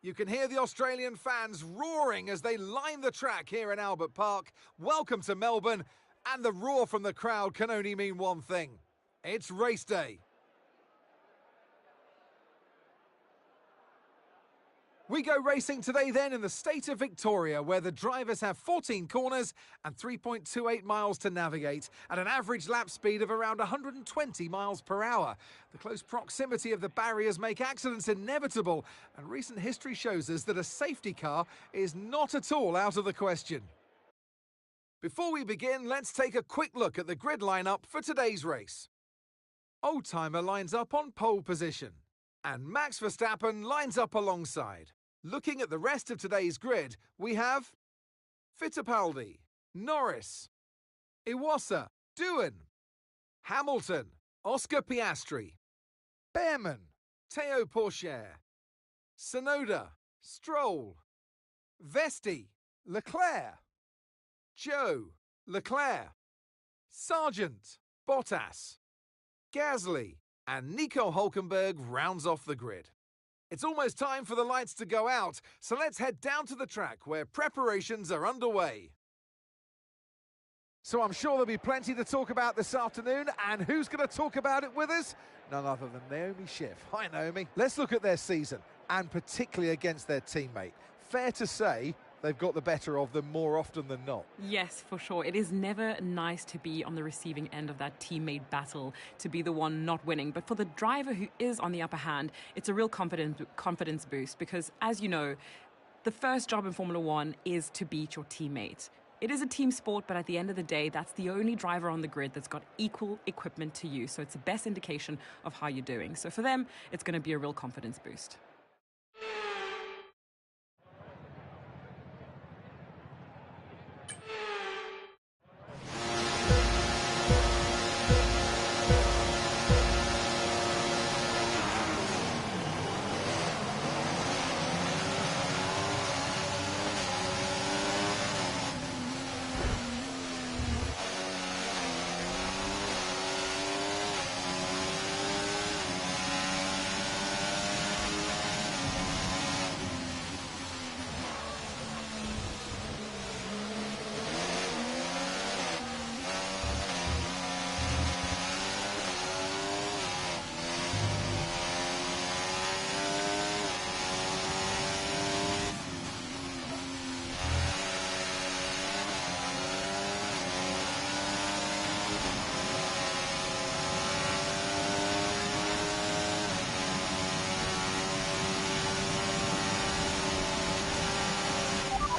You can hear the Australian fans roaring as they line the track here in Albert Park. Welcome to Melbourne, and the roar from the crowd can only mean one thing. It's race day. We go racing today then in the state of Victoria, where the drivers have 14 corners and 3.28 miles to navigate at an average lap speed of around 120 miles per hour. The close proximity of the barriers make accidents inevitable, and recent history shows us that a safety car is not at all out of the question. Before we begin, let's take a quick look at the grid lineup for today's race. Oldtimer lines up on pole position, and Max Verstappen lines up alongside. Looking at the rest of today's grid, we have Fittipaldi, Norris, Iwasa, Doohan, Hamilton, Oscar Piastri, Behrman, Théo Pourchaire, Tsunoda, Stroll, Vesti, Leclerc, Joe, Leclerc, Sargent, Bottas, Gasly, and Nico Hülkenberg rounds off the grid. It's almost time for the lights to go out, so let's head down to the track where preparations are underway. So I'm sure there'll be plenty to talk about this afternoon, and who's going to talk about it with us? None other than Naomi Schiff. Hi, Naomi. Let's look at their season, and particularly against their teammate. Fair to say they've got the better of them more often than not. Yes, for sure. It is never nice to be on the receiving end of that teammate battle, to be the one not winning. But for the driver who is on the upper hand, it's a real confidence boost because, as you know, the first job in Formula One is to beat your teammate. It is a team sport, but at the end of the day, that's the only driver on the grid that's got equal equipment to you. So it's the best indication of how you're doing. So for them, it's going to be a real confidence boost.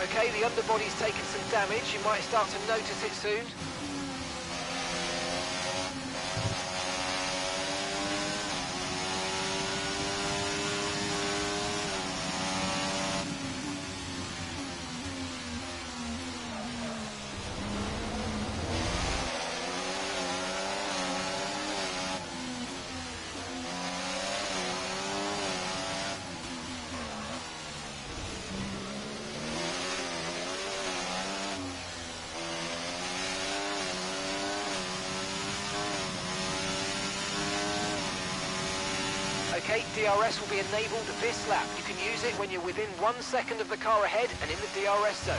Okay, the underbody's taken some damage. You might start to notice it soon. Okay, DRS will be enabled this lap. You can use it when you're within 1 second of the car ahead and in the DRS zone.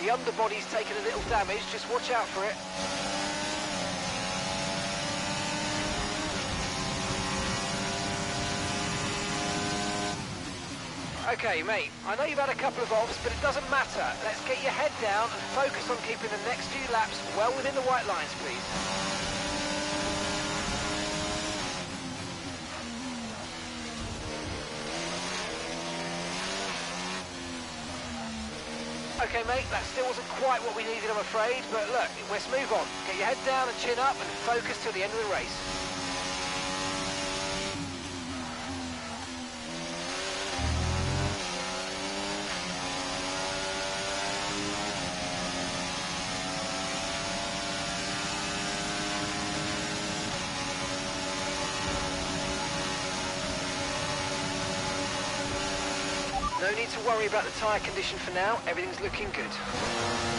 The underbody's taken a little damage, just watch out for it. Okay, mate, I know you've had a couple of offs, but it doesn't matter. Let's get your head down and focus on keeping the next few laps well within the white lines, please. Okay, mate, that still wasn't quite what we needed, I'm afraid, but look, let's move on. Get your head down and chin up and focus till the end of the race. No need to worry about the tyre condition for now, everything's looking good.